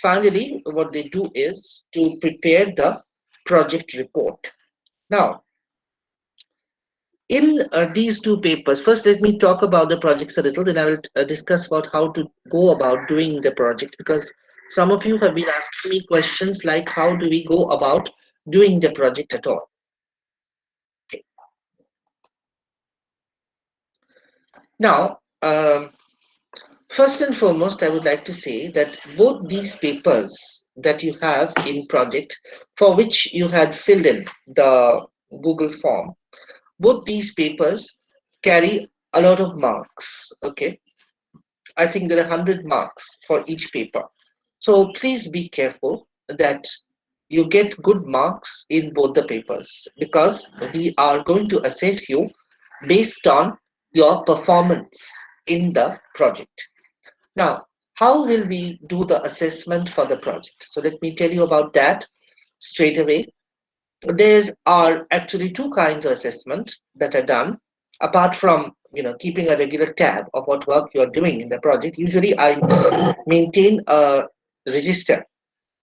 finally, what they do is to prepare the project report. Now, in these two papers, first let me talk about the projects a little, then I will discuss about how to go about doing the project, because some of you have been asking me questions like how do we go about doing the project at all. Okay. Now, first and foremost, I would like to say that both these papers that you have in project, for which you had filled in the Google form, both these papers carry a lot of marks. Okay, I think there are 100 marks for each paper. So please be careful that you get good marks in both the papers, because we are going to assess you based on your performance in the project. Now, how will we do the assessment for the project? So let me tell you about that straight away. There are actually two kinds of assessment that are done. Apart from keeping a regular tab of what work you are doing in the project, usually I maintain a register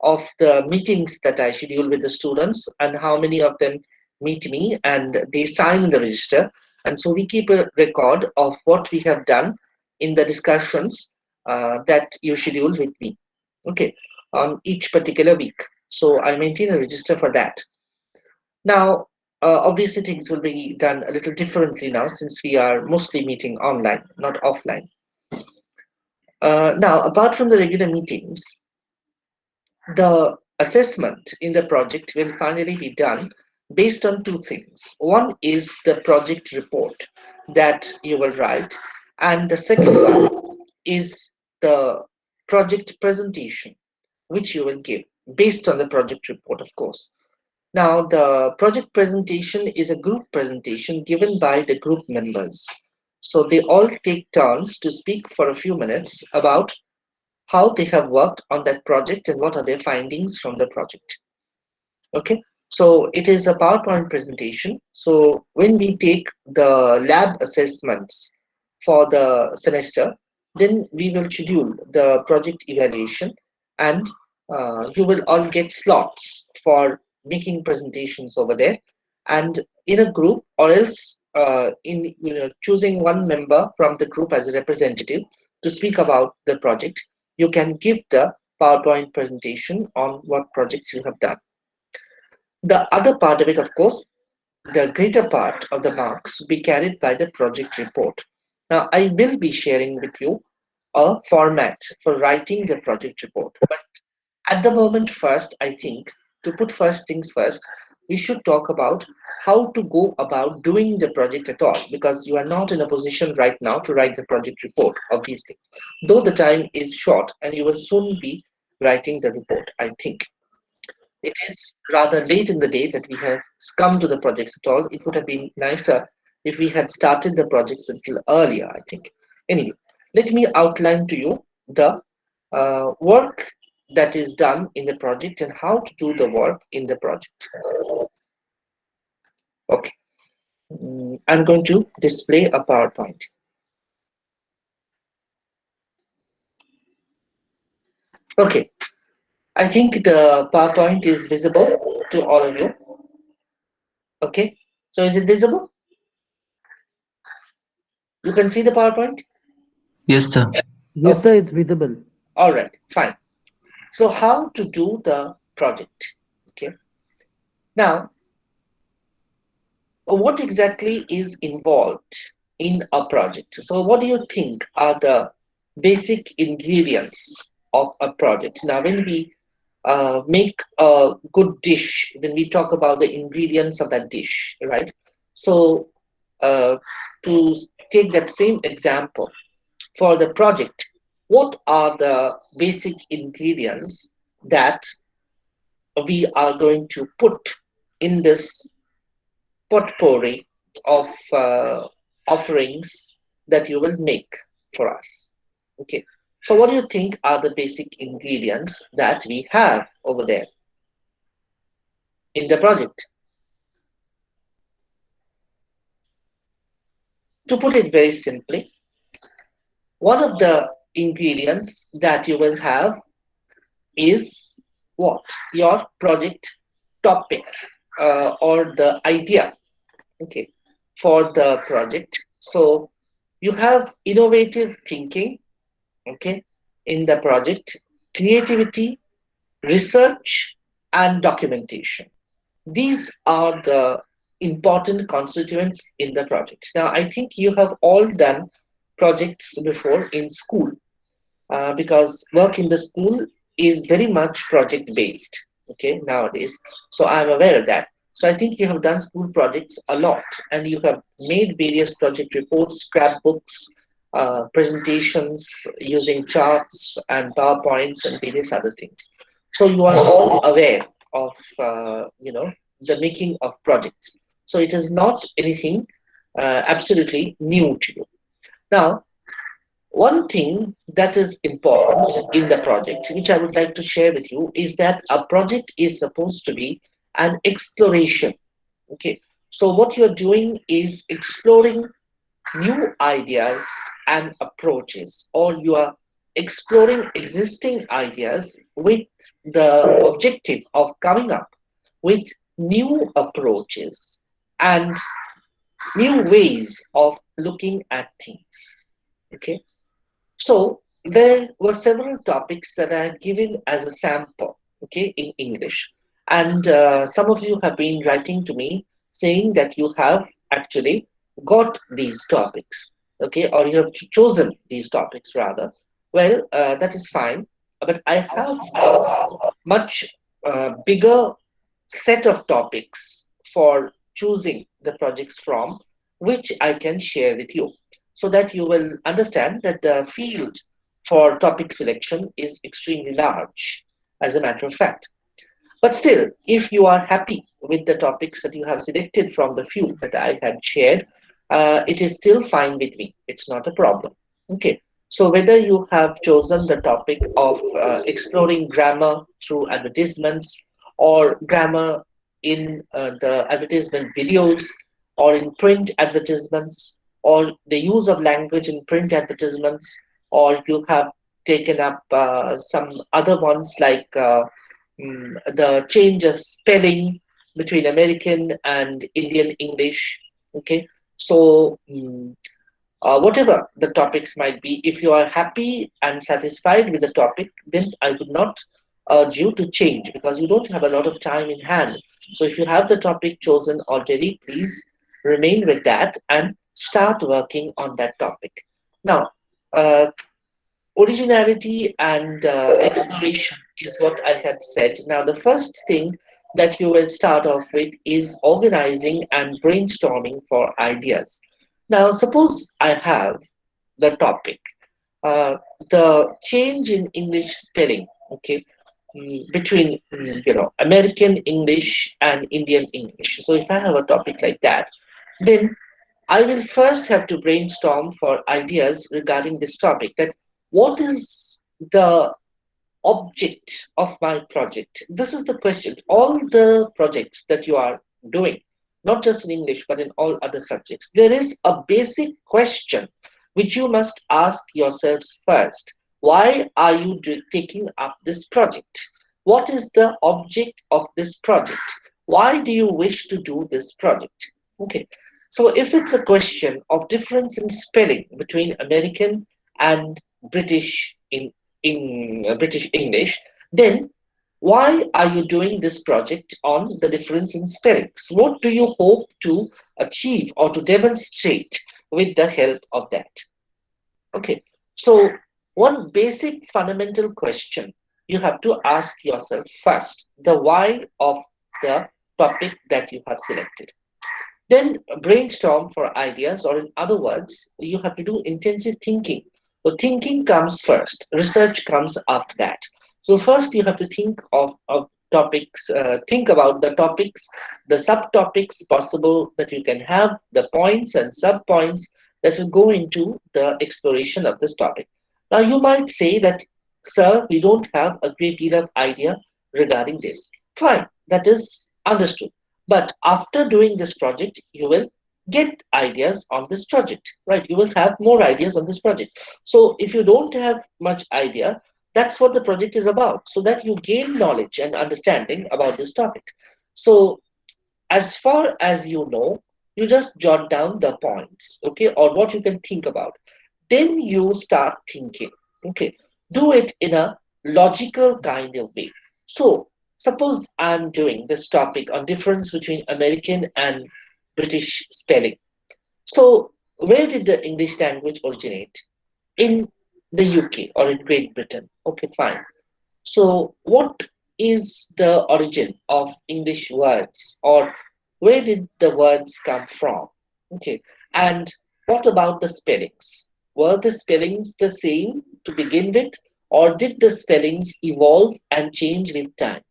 of the meetings that I schedule with the students and how many of them meet me, and they sign in the register. And so we keep a record of what we have done in the discussions that you schedule with me, okay, on each particular week. So I maintain a register for that. Now, obviously, things will be done a little differently now since we are mostly meeting online, not offline. Now, apart from the regular meetings, the assessment in the project will finally be done based on two things. One is the project report that you will write, and the second one is the project presentation, which you will give based on the project report, of course. Now, the project presentation is a group presentation given by the group members. So they all take turns to speak for a few minutes about how they have worked on that project and what are their findings from the project. Okay, so it is a PowerPoint presentation. So when we take the lab assessments for the semester, then we will schedule the project evaluation, and you will all get slots for making presentations over there, and in a group, or else in choosing one member from the group as a representative to speak about the project, you can give the PowerPoint presentation on what projects you have done. The other part of it, of course, the greater part of the marks will be carried by the project report. Now, I will be sharing with you a format for writing the project report. But at the moment, first, I think to put first things first, we should talk about how to go about doing the project at all, because you are not in a position right now to write the project report, obviously. Though the time is short and you will soon be writing the report, I think. It is rather late in the day that we have come to the projects at all. It would have been nicer if we had started the projects a little earlier, I think. Anyway, let me outline to you the work that is done in the project and how to do the work in the project. Okay, I'm going to display a PowerPoint. Okay, I think the PowerPoint is visible to all of you. Okay, so is it visible? You can see the PowerPoint? Yes, sir. Yes, Okay, sir, it's visible. all right, fine. So how to do the project? Okay. Now, what exactly is involved in a project? So what do you think are the basic ingredients of a project? Now, when we make a good dish, when we talk about the ingredients of that dish, right? So uh, to take that same example for the project, what are the basic ingredients that we are going to put in this potpourri of offerings that you will make for us. Okay. So, what do you think are the basic ingredients that we have over there in the project? To put it very simply, one of the ingredients that you will have is what? Your project topic or the idea, okay, for the project. So you have innovative thinking, okay, in the project, creativity, research, and documentation. These are the important constituents in the project. Now, I think you have all done projects before in school, because work in the school is very much project based, okay, nowadays. So I'm aware of that. So I think you have done school projects a lot, and you have made various project reports, scrapbooks, presentations using charts and PowerPoints and various other things. So you are all aware of the making of projects. So it is not anything absolutely new to you. Now, one thing that is important in the project, which I would like to share with you, is that a project is supposed to be an exploration. Okay, so what you're doing is exploring new ideas and approaches, or you are exploring existing ideas with the objective of coming up with new approaches and new ways of looking at things. Okay, so there were several topics that I had given as a sample, okay, in English. And some of you have been writing to me saying that you have actually got these topics, okay, or you have chosen these topics rather. Well, that is fine, but I have a much bigger set of topics for choosing the projects from, which I can share with you so that you will understand that the field for topic selection is extremely large, as a matter of fact. But still, if you are happy with the topics that you have selected from the few that I had shared, it is still fine with me. It's not a problem. Okay. So whether you have chosen the topic of exploring grammar through advertisements, or grammar in the advertisement videos, or in print advertisements, or the use of language in print advertisements, or you have taken up some other ones like the change of spelling between American and Indian English. Okay, so whatever the topics might be, if you are happy and satisfied with the topic, then I would not urge you to change because you don't have a lot of time in hand. So if you have the topic chosen already, please remain with that and start working on that topic. Now, uh, originality and exploration is what I had said. Now, the first thing that you will start off with is organizing and brainstorming for ideas. Now, suppose I have the topic, uh, the change in English spelling, okay, between American English and Indian English. So, if I have a topic like that, then I will first have to brainstorm for ideas regarding this topic. That what is the object of my project? This is the question. All the projects that you are doing, not just in English, but in all other subjects, there is a basic question which you must ask yourselves first. Why are you taking up this project? What is the object of this project? Why do you wish to do this project? Okay. So if it's a question of difference in spelling between American and British in British English, then why are you doing this project on the difference in spellings? What do you hope to achieve or to demonstrate with the help of that? Okay, so one basic fundamental question you have to ask yourself first, the why of the topic that you have selected. Then brainstorm for ideas, or in other words, you have to do intensive thinking. So thinking comes first, research comes after that. So first you have to think of topics, think about the topics, the subtopics possible that you can have, the points and subpoints that will go into the exploration of this topic. Now you might say that, sir, we don't have a great deal of idea regarding this. Fine, that is understood. But after doing this project, you will get ideas on this project, right? You will have more ideas on this project. So if you don't have much idea, That's what the project is about, so that you gain knowledge and understanding about this topic. So, as far as you know, you just jot down the points, okay, or what you can think about. Then you start thinking, okay, do it in a logical kind of way. So, suppose I'm doing this topic on difference between American and British spelling. So, where did the English language originate? In the UK or in Great Britain. Okay, fine. So, what is the origin of English words, or where did the words come from? Okay, and what about the spellings? Were the spellings the same to begin with, or did the spellings evolve and change with time?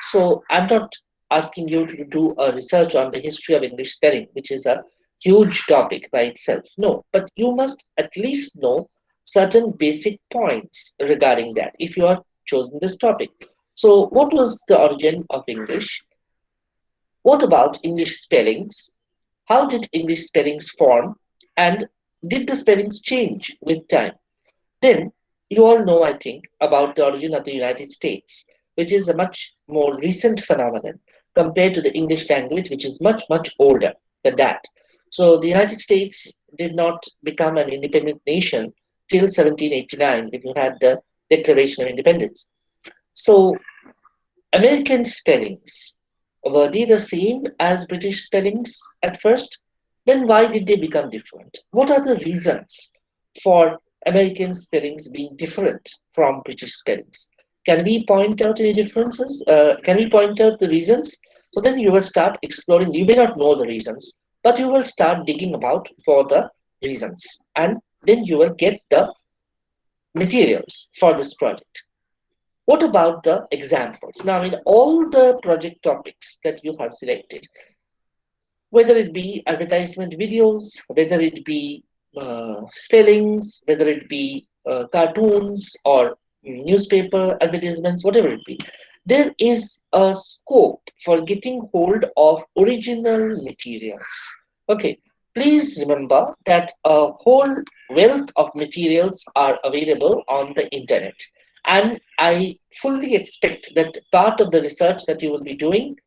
So I'm not asking you to do a research on the history of English spelling, which is a huge topic by itself. No, but you must at least know certain basic points regarding that if you are chosen this topic. So what was the origin of English? What about English spellings? How did English spellings form? And did the spellings change with time? Then you all know, I think, about the origin of the United States, which is a much more recent phenomenon compared to the English language, which is much, much older than that. So the United States did not become an independent nation till 1789 when you had the Declaration of Independence. So American spellings, were they the same as British spellings at first? Then why did they become different? What are the reasons for American spellings being different from British spellings? Can we point out any differences? Can we point out the reasons? So then you will start exploring. You may not know the reasons, but you will start digging about for the reasons. And then you will get the materials for this project. What about the examples? Now, in all the project topics that you have selected, whether it be advertisement videos, whether it be spellings, whether it be cartoons or newspaper advertisements, whatever it be, there is a scope for getting hold of original materials. Okay, please remember that a whole wealth of materials are available on the internet. And I fully expect that part of the research that you will be doing,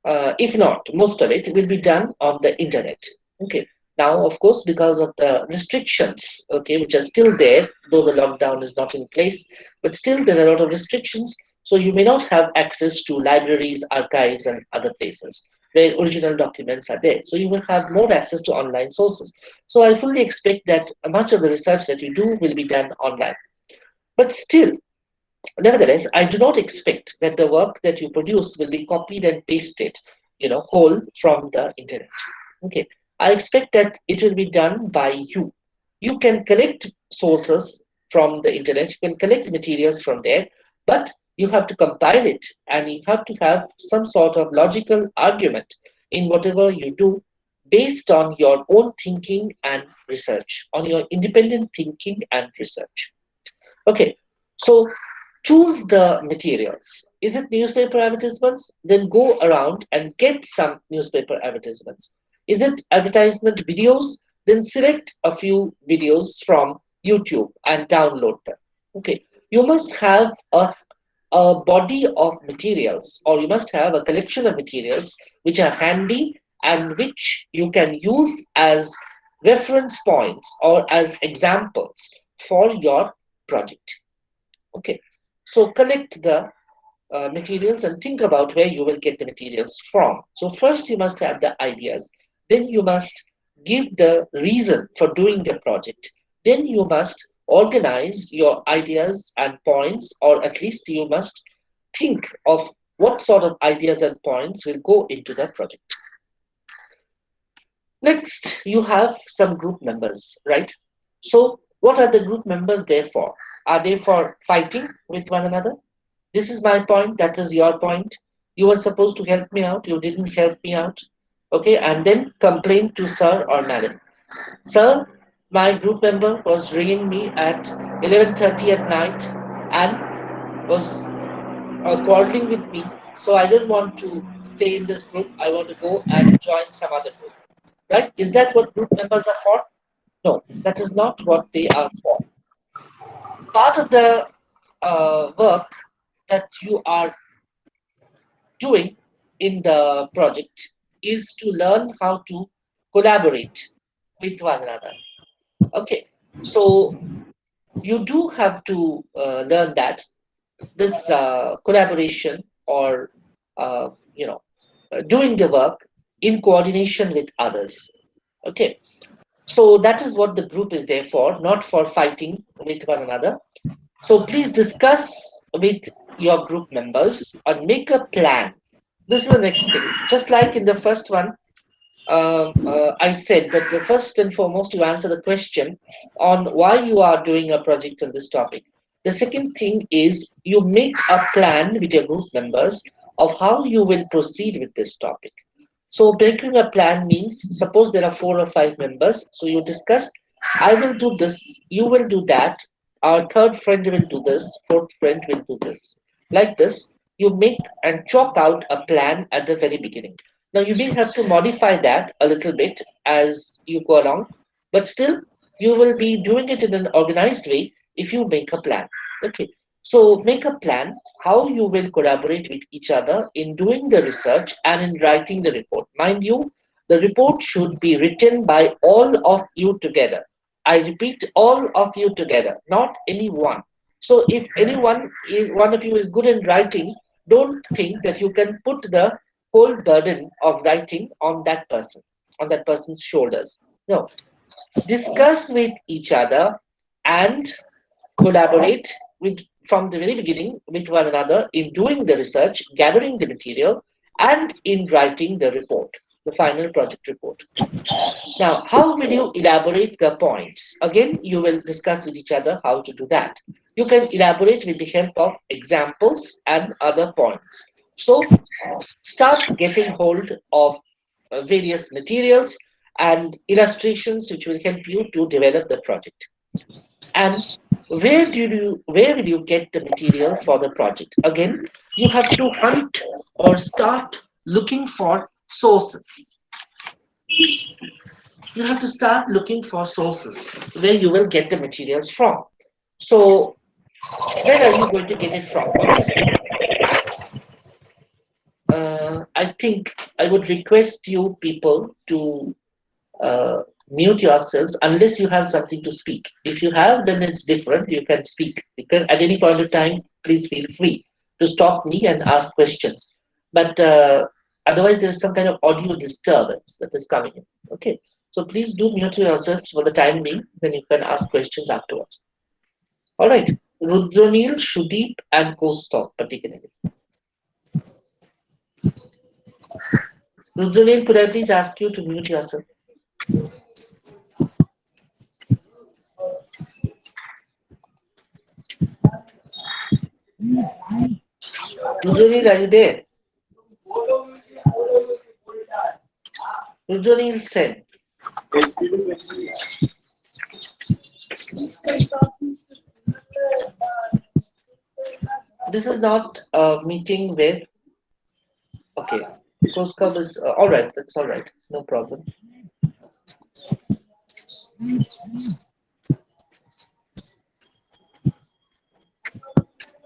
if not most of it, will be done on the internet. Okay, now of course, because of the restrictions, okay, which are still there, though the lockdown is not in place, but still there are a lot of restrictions. So you may not have access to libraries, archives, and other places where original documents are there. So you will have more access to online sources. So I fully expect that much of the research that you do will be done online. But still, nevertheless, I do not expect that the work that you produce will be copied and pasted, whole from the internet. Okay. I expect that it will be done by you. You can collect sources from the internet, you can collect materials from there, but you have to compile it and you have to have some sort of logical argument in whatever you do based on your own thinking and research, on your independent thinking and research. Okay, so choose the materials. Is it newspaper advertisements? Then go around and get some newspaper advertisements. Is it advertisement videos? Then select a few videos from YouTube and download them. Okay, you must have a body of materials, or you must have a collection of materials which are handy and which you can use as reference points or as examples for your project. Okay, so collect the materials and think about where you will get the materials from. So first you must have the ideas, then you must give the reason for doing the project, then you must organize your ideas and points, or at least you must think of what sort of ideas and points will go into the project. Next, you have some group members, right? So what are the group members there for? Are they for fighting with one another? This is my point, that is your point. You were supposed to help me out, you didn't help me out. Okay, and then complain to sir or madam. Sir, my group member was ringing me at 11:30 at night and was quarreling with me. So I don't want to stay in this group. I want to go and join some other group. Right? Is that what group members are for? No, that is not what they are for. Part of the work that you are doing in the project is to learn how to collaborate with one another. Okay, so you do have to learn that this collaboration or uh, you know doing the work in coordination with others. Okay, so that is what the group is there for, not for fighting with one another. So please discuss with your group members and make a plan. This is the next thing. Just like in the first one, I said that the first and foremost you answer the question on why you are doing a project on this topic. The second thing is you make a plan with your group members of how you will proceed with this topic. So making a plan means suppose there are 4 or 5 members. So you discuss, I will do this, you will do that, our third friend will do this, fourth friend will do this. Like this, you make and chalk out a plan at the very beginning. Now you may have to modify that a little bit as you go along, but still you will be doing it in an organized way if you make a plan. Okay. So make a plan how you will collaborate with each other in doing the research and in writing the report. Mind you, the report should be written by all of you together. I repeat, all of you together, not any one. So if one of you is good in writing, don't think that you can put the whole burden of writing on that person's shoulders. No, discuss with each other and collaborate with from the very beginning with one another in doing the research, gathering the material, and in writing the report, the final project report. Now, how will you elaborate the points? Again, you will discuss with each other how to do that. You can elaborate with the help of examples and other points. So, start getting hold of various materials and illustrations which will help you to develop the project. And where will you get the material for the project? Again, you have to hunt or start looking for sources. You have to start looking for sources where you will get the materials from. So where are you going to get it from? Obviously, I think I would request you people to uh, mute yourselves unless you have something to speak. If you have, then it's different. You can speak. You can at any point of time. Please feel free to stop me and ask questions. But otherwise, there's some kind of audio disturbance that is coming in. Okay, so please do mute yourselves for the time being. Then you can ask questions afterwards. All right, Rudranil, Shudeep, and Kostok particularly. Rudranil, could I please ask you to mute yourself? Rudranil, are you there? Rudranil said. This is not a meeting where, okay, Koskab is all right. That's all right. No problem.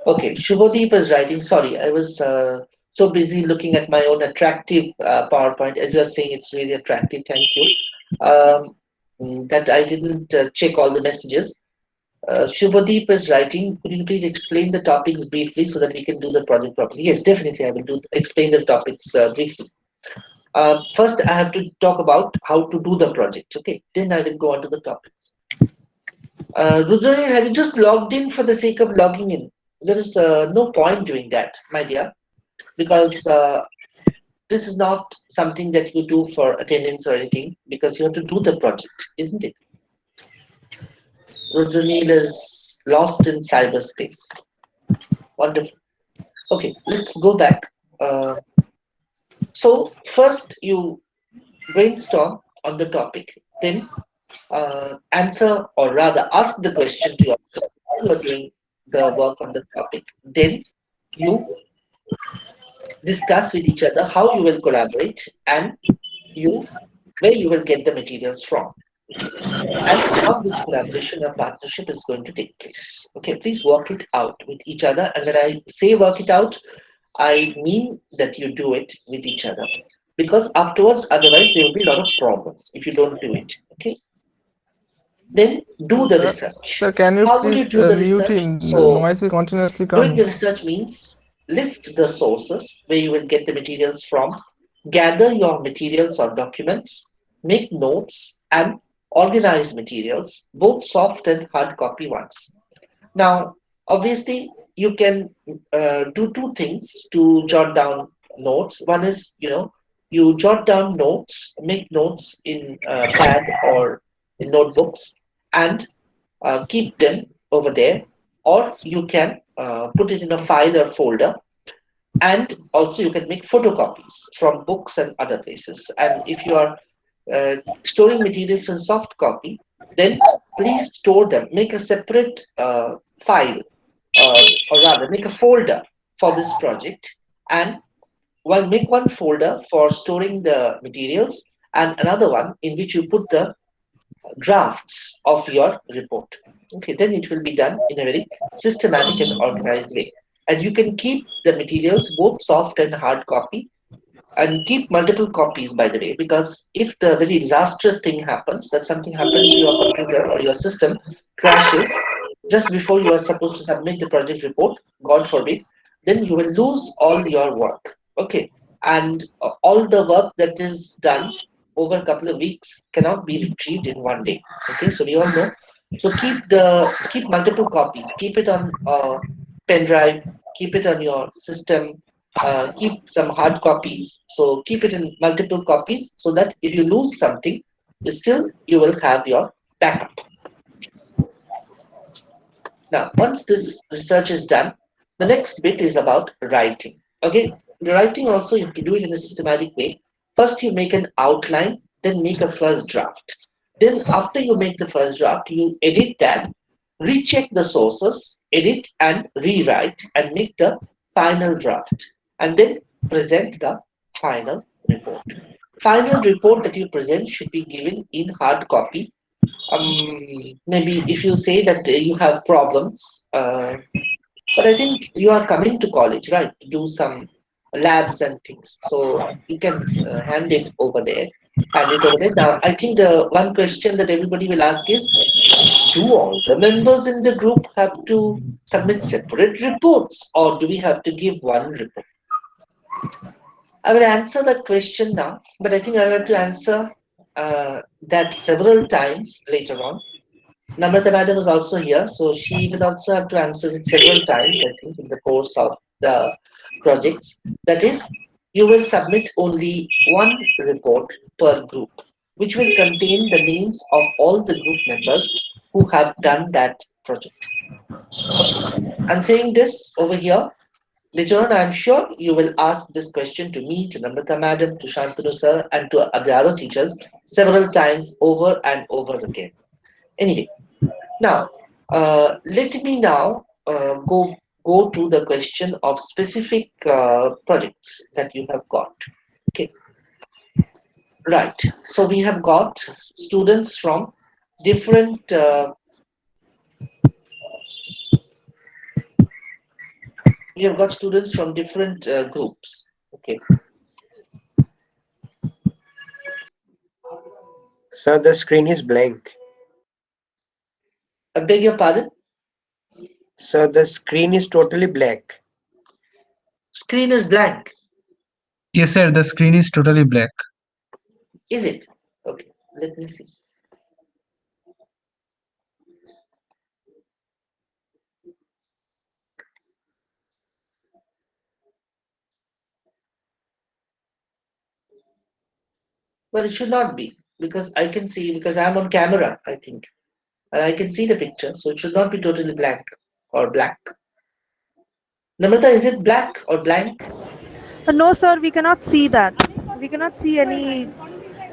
Okay, Shubhadeep is writing. Sorry, I was so busy looking at my own attractive PowerPoint. As you are saying, it's really attractive. Thank you. That I didn't check all the messages. Shubhadeep is writing. Could you please explain the topics briefly so that we can do the project properly? Yes, definitely. I will explain the topics briefly. First, I have to talk about how to do the project. Okay, then I will go on to the topics. Rudranil, have you just logged in for the sake of logging in? There is no point doing that, my dear, because this is not something that you do for attendance or anything, because you have to do the project, isn't it? Rudranil is lost in cyberspace. Wonderful. Okay, let's go back. Uh, so first you brainstorm on the topic, then answer or rather ask the question to yourself while you're doing the work on the topic. Then you discuss with each other how you will collaborate and you where you will get the materials from. Okay. And how this collaboration or partnership is going to take place. Okay, please work it out with each other. And when I say work it out, I mean that you do it with each other. Because afterwards, otherwise, there will be a lot of problems if you don't do it. Okay, then do the Sir, research. sir, can you How will you please do the mute research? him? The So, noise is continuously doing coming. the research means list the sources where you will get the materials from, gather your materials or documents, make notes, and organize materials, both soft and hard copy ones. Now, obviously, you can do two things to jot down notes. One is, you jot down notes, make notes in pad or in notebooks, and keep them over there, or you can put it in a file or folder, and also you can make photocopies from books and other places. And if you are storing materials in soft copy, then please store them. Make a separate file, or rather, make a folder for this project, and make one folder for storing the materials, and another one in which you put the drafts of your report. Okay, then it will be done in a very systematic and organized way. And you can keep the materials both soft and hard copy, and keep multiple copies, by the way, because if the very disastrous thing happens, that something happens to your computer or your system crashes just before you are supposed to submit the project report, God forbid, then you will lose all your work. Okay, and all the work that is done over a couple of weeks cannot be retrieved in one day. Okay, so we all know. So keep multiple copies. Keep it on pen drive. Keep it on your system. Keep some hard copies. So keep it in multiple copies so that if you lose something, still you will have your backup. Now, once this research is done, the next bit is about writing. Okay, the writing also you have to do it in a systematic way. First, you make an outline, then make a first draft. Then, after you make the first draft, you edit that, recheck the sources, edit and rewrite, and make the final draft, and then present the final report. Final report that you present should be given in hard copy. Maybe if you say that you have problems, but I think you are coming to college, right, to do some labs and things. So you can hand it over there. Now, I think the one question that everybody will ask is, do all the members in the group have to submit separate reports, or do we have to give one report? I will answer that question now, but I think I will have to answer that several times later on. Namrata madam is also here, so she will also have to answer it several times, I think, in the course of the projects. That is, you will submit only one report per group, which will contain the names of all the group members who have done that project. Okay. I'm saying this over here. Later on, I'm sure you will ask this question to me, to Namrata madam, to Shantanu sir, and to the other teachers several times over and over again. Anyway, now, let me now go to the question of specific projects that you have got. Okay, right. So we have got students from different. We have got students from different groups. Okay, Sir, the screen is blank. I beg your pardon. Sir, the screen is totally blank. Screen is blank. Yes, sir, the screen is totally black. Is it? Okay, let me see. Well, it should not be because I can see because I'm on camera. I think. And I can see the picture, so it should not be totally blank or black. Namrata, is it black or blank? No, sir, we cannot see that. We cannot see any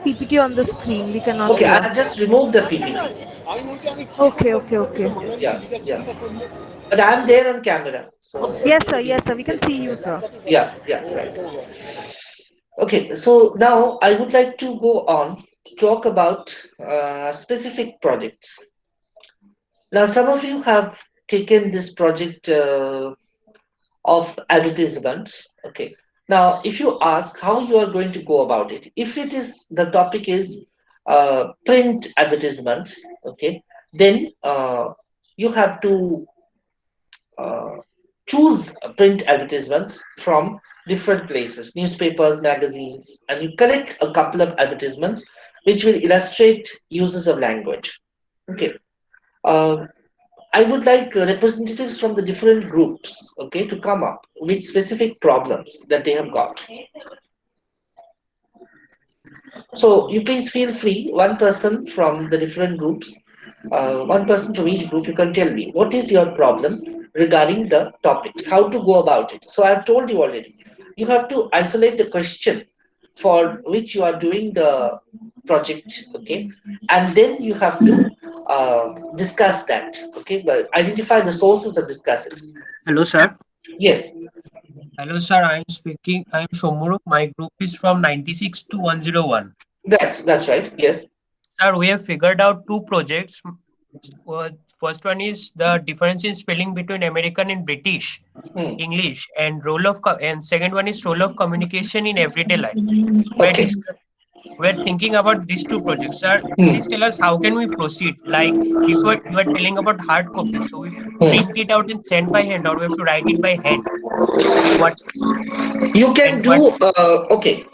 PPT on the screen. We cannot Okay, see I'll that. just remove the PPT. Okay, okay, okay. Yeah, yeah. But I'm there on camera, so Yes, maybe sir, we can see you, sir. yeah, yeah, right. Okay, so now I would like to go on. to talk about specific projects. Now, some of you have taken this project of advertisements. Okay. Now, if you ask how you are going to go about it, if it is the topic is print advertisements, okay, then you have to uh, choose print advertisements from different places, newspapers, magazines, and you collect a couple of advertisements which will illustrate uses of language. Okay. Uh, I would like representatives from the different groups, okay, to come up with specific problems that they have got. So you please feel free, one person from the different groups, one person from each group, you can tell me what is your problem regarding the topics, how to go about it. So I've told you already, you have to isolate the question for which you are doing the project, okay, and then you have to discuss that, okay, but identify the sources and discuss it. Hello, sir. Yes, Hello, sir. I am speaking. I am Shomuru. My group is from 96 to 101. that's right. Yes. Sir, we have figured out two projects. First one is the difference in spelling between American and British Hmm. English, and and second one is role of communication in everyday life. We're Okay. discuss, we're thinking about these two projects. Sir, Hmm. please tell us how can we proceed? Like if you are telling about hard copy, so we should print Hmm. it out and send by hand, or we have to write it by hand. And You can what do okay,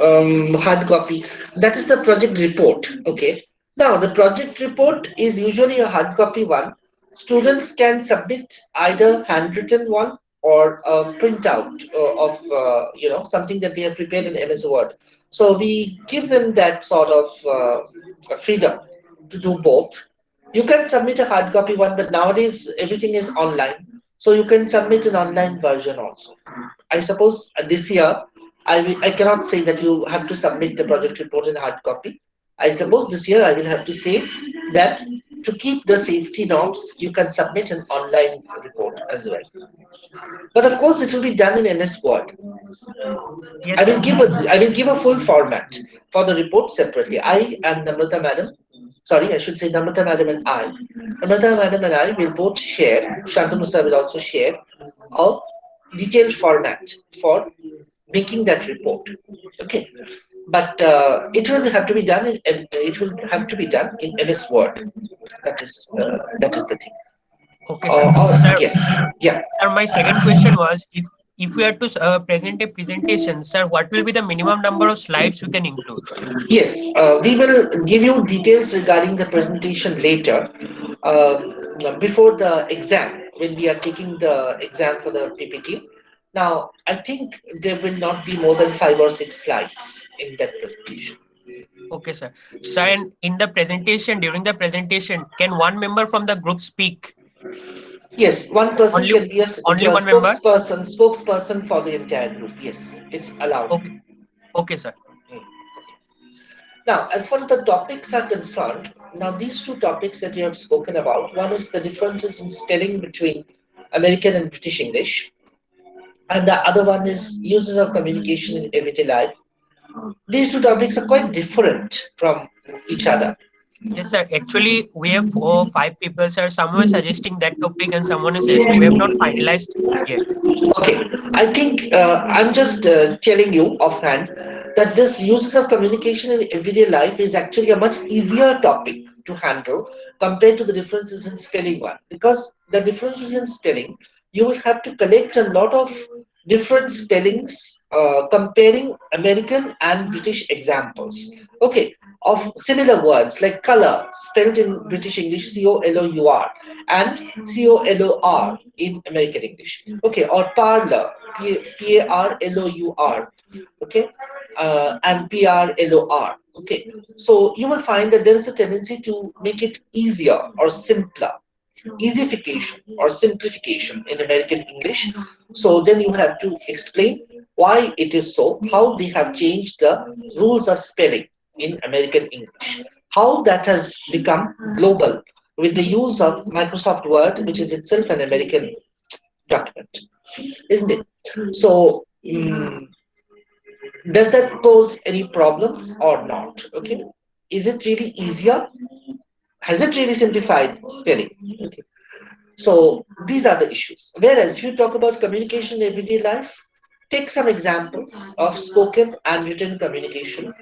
hard copy. That is the project report. Okay. Now the project report is usually a hard copy one. Students can submit either handwritten one or a printout of something that they have prepared in MS Word. So we give them that sort of freedom to do both. You can submit a hard copy one, but nowadays everything is online, so you can submit an online version also. I suppose this year, I cannot say that you have to submit the project report in hard copy. I suppose this year I will have to say that to keep the safety norms, you can submit an online report as well. But of course, it will be done in MS Word. yes, sir. I will give a full format for the report separately. I and Namrata madam, sorry, I should say Namrata madam and I. Namrata madam and I will both share. Shantanu sir will also share a detailed format for making that report. Okay, but it will have to be done it will have to be done in MS Word. That is the thing. Okay, sir. Sir, Yes, yeah. sir, my second question was if we had to present a presentation, sir, what will be the minimum number of slides we can include? Yes, we will give you details regarding the presentation later. Before the exam, when we are taking the exam for the PPT. Now, I think there will not be more than 5 or 6 slides in that presentation. Okay, sir. Sir, and in the presentation, during the presentation, can one member from the group speak? Yes, one person Only can be a only one member? spokesperson for the entire group. Yes, it's allowed. Okay, okay, sir. Now, as far as the topics are concerned, now these two topics that you have spoken about, one is the differences in spelling between American and British English, and the other one is uses of communication in everyday life. These two topics are quite different from each other. Yes, sir. Actually, we have 5 people, sir. Someone is suggesting that topic and someone is suggesting we have not finalized yet. Okay, I think I'm just telling you offhand that this uses of communication in everyday life is actually a much easier topic to handle compared to the differences in spelling one. Because the differences in spelling, you will have to collect a lot of different spellings comparing American and British examples. Okay, of similar words like color spelled in British English COLOUR and COLOR in American English. Okay, or parlor, PARLOUR, okay, and PRLOR. Okay, so you will find that there is a tendency to make it easier or simpler, easification or simplification in American English. So then you have to explain why it is so, how they have changed the rules of spelling in American English, how that has become global with the use of Microsoft Word, which is itself an American document, isn't it? So, does that pose any problems or not? Okay. is it really easier? Has it really simplified spelling? Okay. So these are the issues. Whereas if you talk about communication in everyday life, take some examples of spoken and written communication.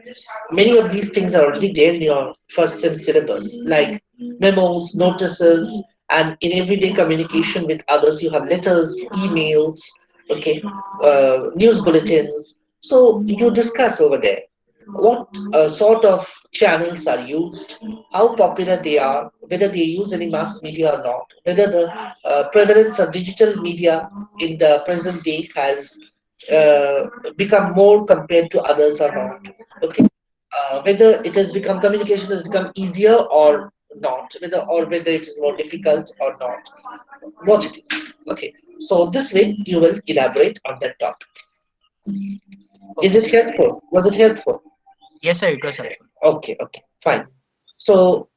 Many of these things are already there in your first sem syllabus, like memos, notices, and in everyday communication with others, you have letters, emails, okay, news bulletins. So you discuss over there what sort of channels are used, how popular they are, whether they use any mass media or not, whether the prevalence of digital media in the present day has become more compared to others or not. Okay, whether it has become communication has become easier or not, whether it is more difficult or not, what it is. Okay, so this way you will elaborate on that topic. Is Okay, it sir. helpful? Was it helpful? Yes, sir, it was helpful. Okay, okay, fine. So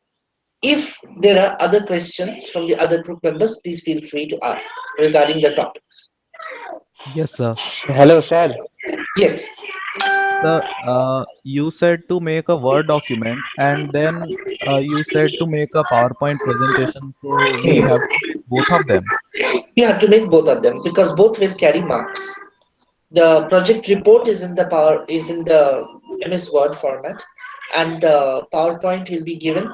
if there are other questions from the other group members, please feel free to ask regarding the topics. Yes, sir. Hello, sir. Yes, Sir, you said to make a Word document and then you said to make a PowerPoint presentation. So we hmm. have to make both of them. You have to make both of them because both will carry marks. The project report is in the MS Word format, and the PowerPoint will be given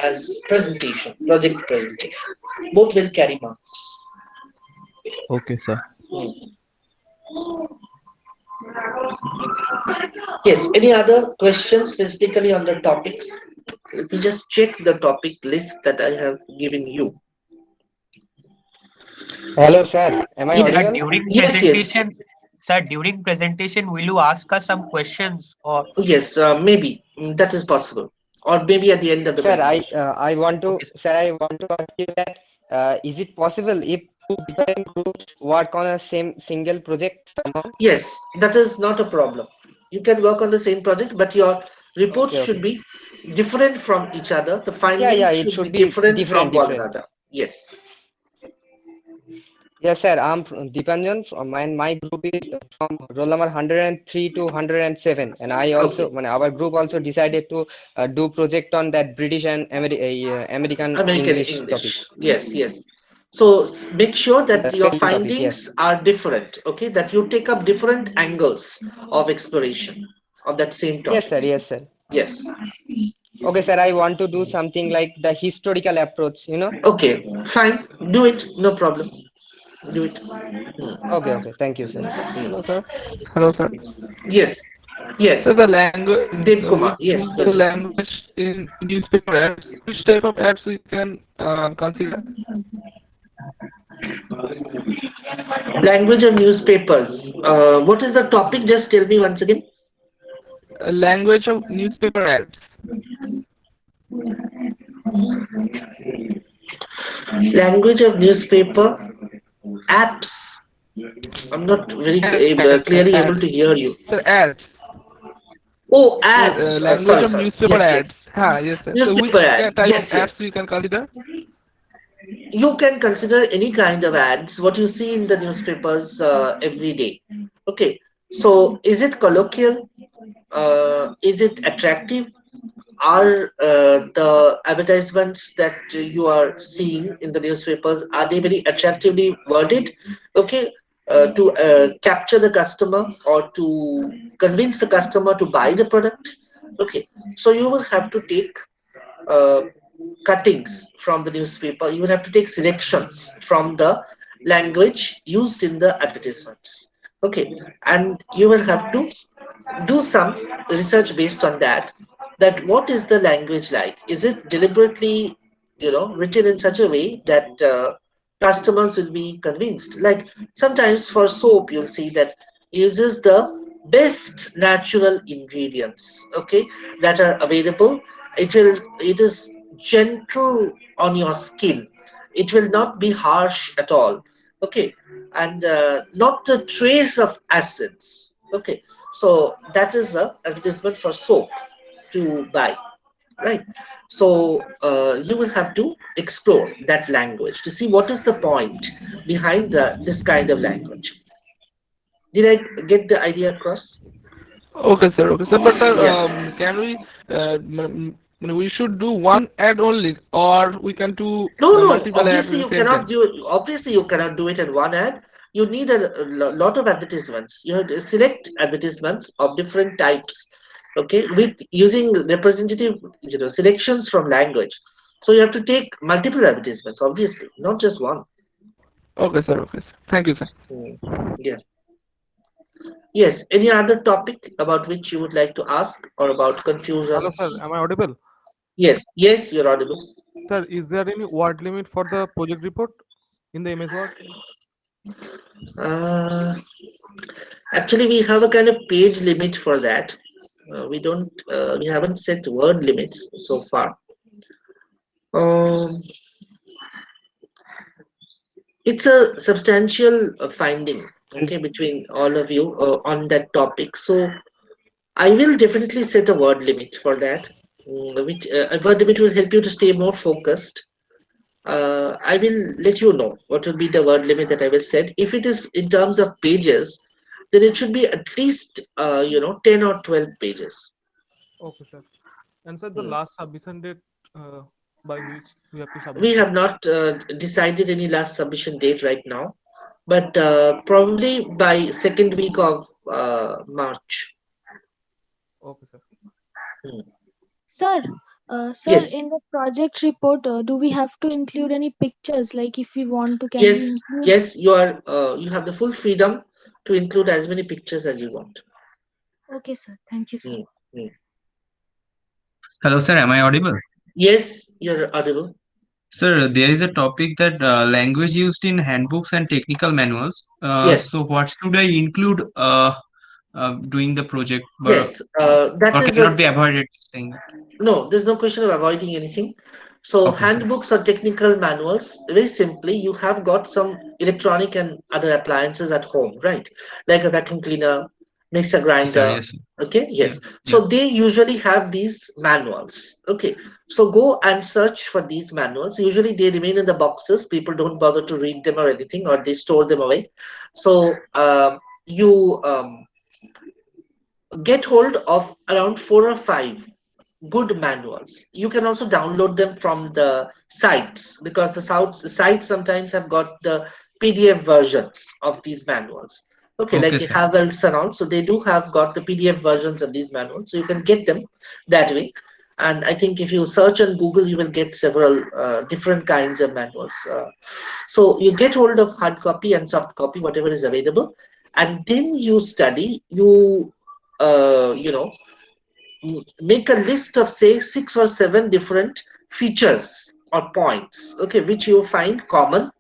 as presentation, project presentation. Both will carry marks. Okay, sir. Hmm. Yes. Any other questions specifically on the topics? Let me just check the topic list that I have given you. Hello, sir. Am I Sir, Yes, audible? during yes. presentation, sir, during presentation, will you ask us some questions or Yes, maybe that is possible, or maybe at the end of the Sir, presentation. okay, sir. I want to ask you that is it possible if two different groups work on a same single project somehow? Yes, that is not a problem. You can work on the same project, but your reports Okay, should okay. be different from each other. The Yeah, findings yeah, it should be should be different from different, one different. another. Yes. Yes, sir. Dipanjan from my group is from roll number 103 to 107, and I also, Okay. our group also decided to do project on that British and American American English topic. English. Yes, yes. So make sure that your Spelling topic, yes. findings are different. Okay, that you take up different angles of exploration of that same Yes, topic. sir. Yes, sir. Yes. Okay, sir, I want to do something like the historical approach, you know? Okay, fine. Do it. No problem. Do it. Hmm. Okay, okay. Thank you, sir. Hmm. Hello, sir. Hello, sir. Yes. So Yes. the language Dev we Kumar. Yes. use Tell the me. language in newspaper ads. Which type of ads we can consider? Language of newspapers. What is the topic? Just tell me once again. Language of newspaper ads. Language of newspaper apps. I'm not very Ads, sir. clearly able Ads. to hear you. Sir, ads. Oh, Sir, ads. language Sorry, of sorry. newspaper Yes, yes. ads. Ha, yes, sir. So which Newspaper ads. type of Yes, ads yes. we can consider? You can consider any kind of ads, what you see in the newspapers every day. Okay. So, is it colloquial? Is it attractive? Are the advertisements that you are seeing in the newspapers, are they very attractively worded? Okay, to capture the customer or to convince the customer to buy the product. Okay, so you will have to take uh, cuttings from the newspaper. You will have to take selections from the language used in the advertisements. Okay, and you will have to do some research based on that, that what is the language like, is it deliberately written in such a way that customers will be convinced. Like sometimes for soap you'll see that uses the best natural ingredients, okay, that are available. It is gentle on your skin, it will not be harsh at all, okay, and not a trace of acids, okay. So that is a advertisement for soap to buy, right? So you will have to explore that language to see what is the point behind this kind of language. Did I get the idea across? Okay, sir. Okay, sir. But sir, Yeah. can we? We should do one ad only, or we can do No, no. multiple ads Obviously, at the you same cannot time. do. Obviously, you cannot do it in one ad. You need a lot of advertisements. You have to select advertisements of different types. Okay, with using representative, selections from language. So you have to take multiple advertisements. Obviously, not just one. Okay, sir. Okay, sir. Thank you, sir. Mm, yeah. Yes. Any other topic about which you would like to ask or about Hello, sir. confusions? Am I audible? Yes. Yes, you're audible. Sir, is there any word limit for the project report in the MS Word? Uh, Actually, we have a kind of page limit for that. We don't. We haven't set word limits so far. Um, it's a substantial finding, okay, between all of you on that topic. So I will definitely set a word limit for that. Which a word limit will help you to stay more focused. I will let you know what will be the word limit that I will set. If it is in terms of pages, then it should be at least 10 or 12 pages. Okay, sir. And sir, the Hmm. last submission date by which we have to We submit it? have not decided any last submission date right now, but probably by second week of March. Okay, sir. Hmm. Sir, sir, Yes, in the project report, do we have to include any pictures? Like if we want to, can we yes, include? yes. You are. You have the full freedom to include as many pictures as you want. Okay, sir. Thank you, sir. Hmm. Hmm. Hello, sir. Am I audible? Yes, you're audible. Sir, there is a topic that language used in handbooks and technical manuals. Yes, So, what should I include doing the project, yes. That or is a cannot be avoided saying that? No, there's no question of avoiding anything. So, Okay, sir. handbooks or technical manuals, very simply, you have got some electronic and other appliances at home, right? Like a vacuum cleaner, mixer Yes, sir. grinder. Yes, sir. Okay, Yeah. yes. Yeah. So, they usually have these manuals. Okay, so go and search for these manuals. Usually, they remain in the boxes. People don't bother to read them or anything, or they store them away. So, you get hold of around four or five good manuals. You can also download them from the sites because the sites sometimes have got the PDF versions of these manuals. Okay, like Okay, the sir. Havels and all, so they do have got the PDF versions of these manuals, so you can get them that way. And I think if you search on Google, you will get several different kinds of manuals. So you get hold of hard copy and soft copy, whatever is available, and then you study. Make a list of say 6 or 7 different features or points, okay, which you find common,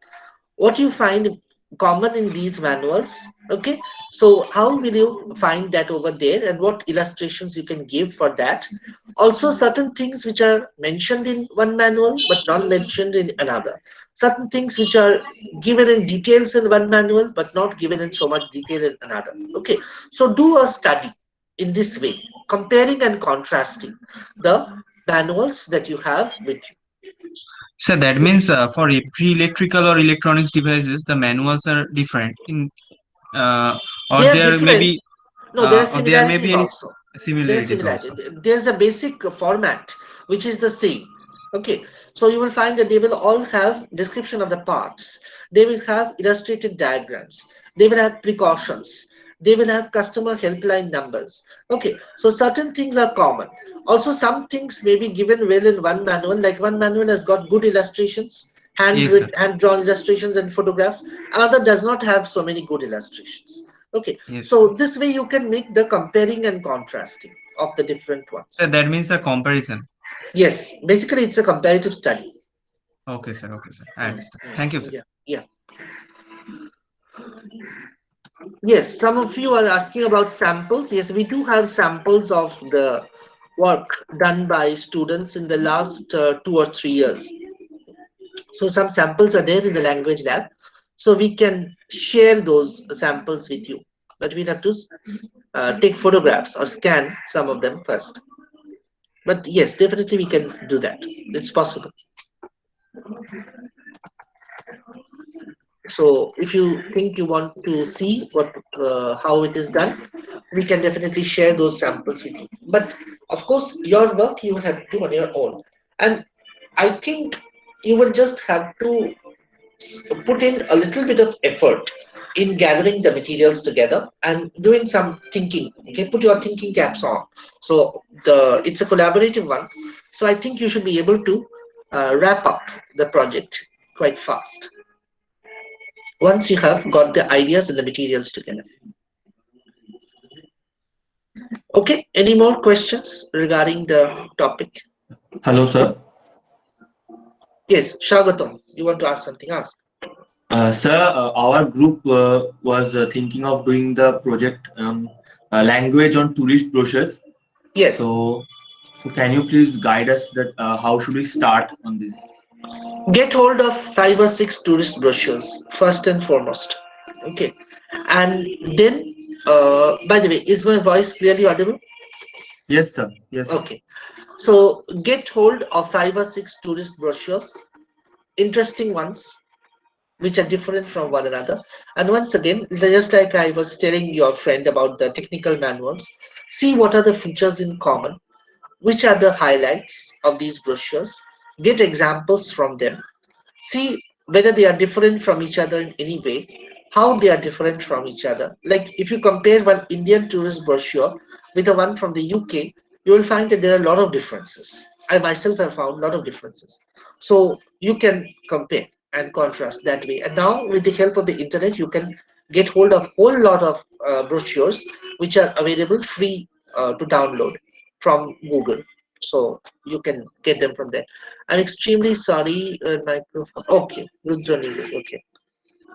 what you find common in these manuals. Okay, so how will you find that over there and what illustrations you can give for that. Also certain things which are mentioned in one manual but not mentioned in another, certain things which are given in details in one manual but not given in so much detail in another. Okay, so do a study in this way, comparing and contrasting the manuals that you have with So that you. means for every electrical or electronics devices, the manuals are different in, uh, They are different. No, there are or there may similarities be any also. There are similarities similarities. also. There's a basic format which is the same. Okay, so you will find that they will all have description of the parts. They will have illustrated diagrams. They will have precautions. They will have customer helpline numbers. Okay, so certain things are common. Also, some things may be given well in one manual. Like one manual has got good illustrations, Yes, sir. hand drawn illustrations and photographs. Another does not have so many good illustrations. Okay, Yes, sir. so this way you can make the comparing and contrasting of the different So ones. that means a comparison. Yes, basically it's a comparative study. Okay, sir. Okay, sir. I Mm, understand. Thank you, sir. yeah, yeah. Yes, some of you are asking about samples. Yes, we do have samples of the work done by students in the last 2 or 3 years. So some samples are there in the language lab. So we can share those samples with you. But we'll have to take photographs or scan some of them first. But yes, definitely we can do that. It's possible. So if you think you want to see what how it is done, we can definitely share those samples with you. But of course, your work you will have to do on your own. And I think you will just have to put in a little bit of effort in gathering the materials together and doing some thinking. Okay, put your thinking caps on. So it's a collaborative one. So I think you should be able to wrap up the project quite fast once you have got the ideas and the materials together. Okay, any more questions regarding the topic? Hello, sir. Yes, Shagatam, you want to ask something? Ask. Sir, our group was thinking of doing the project language on tourist brochures. Yes. So can you please guide us that how should we start on this? Get hold of 5 or 6 tourist brochures first and foremost. Okay, and then, by the way, is my voice clearly audible? Yes, sir. Yes. Okay, so get hold of 5 or 6 tourist brochures, interesting ones, which are different from one another. And once again, just like I was telling your friend about the technical manuals, see what are the features in common, which are the highlights of these brochures, get examples from them, see whether they are different from each other in any way, how they are different from each other. Like if you compare one Indian tourist brochure with the one from the UK, you will find that there are a lot of differences. I myself have found a lot of differences. So you can compare and contrast that way. And now with the help of the internet, you can get hold of whole lot of brochures which are available free to download from Google. So you can get them from there. I'm extremely sorry, microphone. Okay, Rudranil. Okay.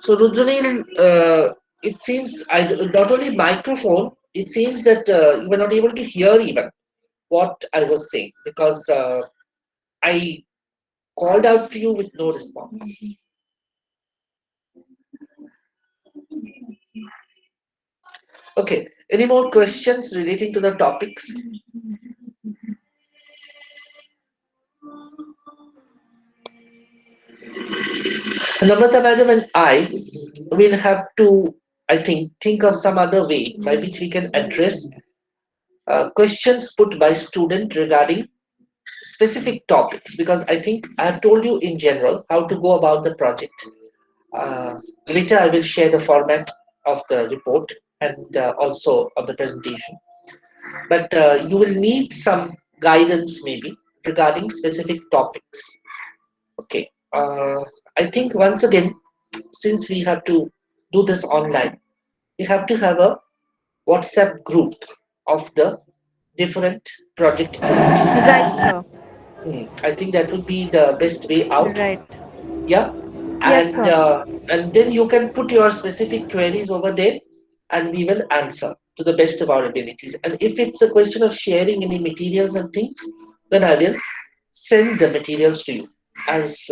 So Rudranil, it seems not only microphone. It seems that you were not able to hear even what I was saying because I called out to you with no response. Okay. Any more questions relating to the topics? Namrata madam and I will have to, I think of some other way by which we can address questions put by student regarding specific topics, because I think I have told you in general how to go about the project. Later I will share the format of the report and also of the presentation, but you will need some guidance maybe regarding specific topics. Okay, I think once again, since we have to do this online, we have to have a WhatsApp group of the different project groups. Right, sir. I think that would be the best way out. Right. Yeah, Yes, and sir. then you can put your specific queries over there, and we will answer to the best of our abilities. And if it's a question of sharing any materials and things, then I will send the materials to you as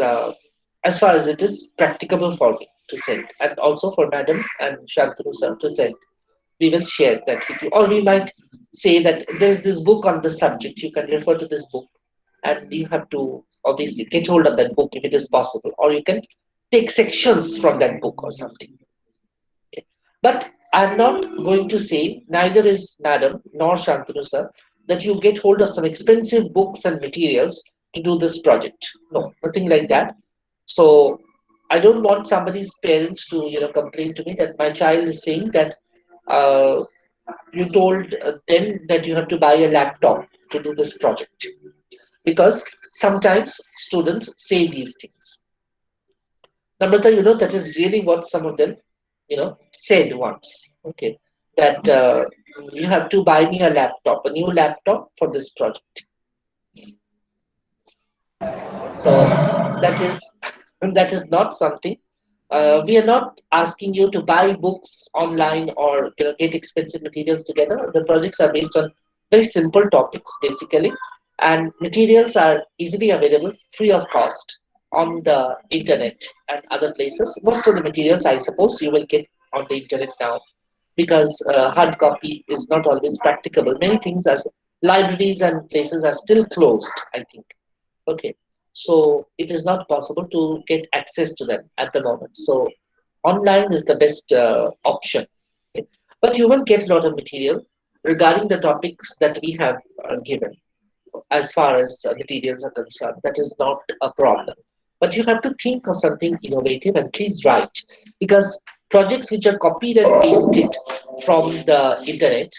far as it is practicable for me to send, and also for Madam and Shantanu sir to send. We will share that with you, or we might say that there's this book on the subject. You can refer to this book, and you have to obviously get hold of that book if it is possible, or you can take sections from that book or something. Okay. But I'm not going to say, neither is Madam nor Shantanu sir, that you get hold of some expensive books and materials to do this project. No, nothing like that. So I don't want somebody's parents to complain to me that my child is saying that uh, you told them that you have to buy a laptop to do this project, because sometimes students say these things. Namrata, that is really what some of them, said once. Okay, that you have to buy me a new laptop for this project. So that is that is not something. We are not asking you to buy books online or get expensive materials together. The projects are based on very simple topics basically, and materials are easily available free of cost on the internet and other places. Most of the materials, I suppose, you will get on the internet now, because hard copy is not always practicable. Many things are libraries and places are still closed, I think. Okay, so it is not possible to get access to them at the moment. So online is the best option. Okay. But you will get a lot of material regarding the topics that we have given as far as materials are concerned. That is not a problem. But you have to think of something innovative and please write, because projects which are copied and pasted from the internet,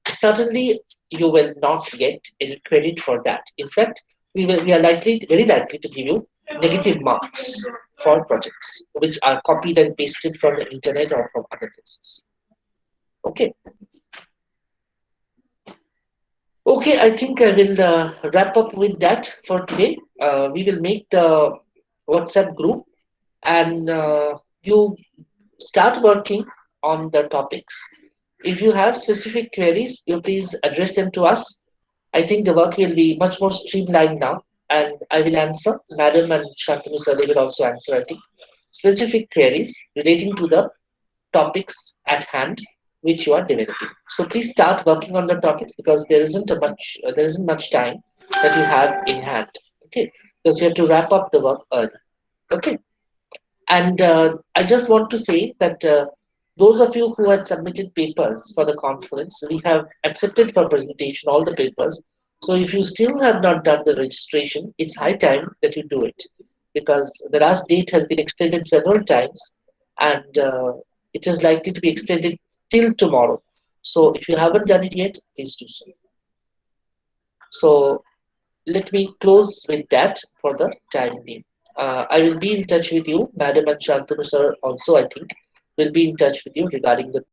certainly you will not get any credit for that. In fact, we are likely, very likely to give you negative marks for projects which are copied and pasted from the internet or from other places. Okay. Okay, I think I will wrap up with that for today. We will make the WhatsApp group and you start working on the topics. If you have specific queries, you please address them to us. I think the work will be much more streamlined now, and I will answer. Madam and Shantanu sir, they will also answer, I think, specific queries relating to the topics at hand which you are developing. So please start working on the topics because there isn't much time that you have in hand. Okay, because you have to wrap up the work early. Okay, and I just want to say that those of you who had submitted papers for the conference, we have accepted for presentation all the papers. So if you still have not done the registration, it's high time that you do it because the last date has been extended several times and it is likely to be extended till tomorrow. So if you haven't done it yet, please do so. So let me close with that for the time being. I will be in touch with you, Madam and Shantanu sir also, I think, will be in touch with you regarding the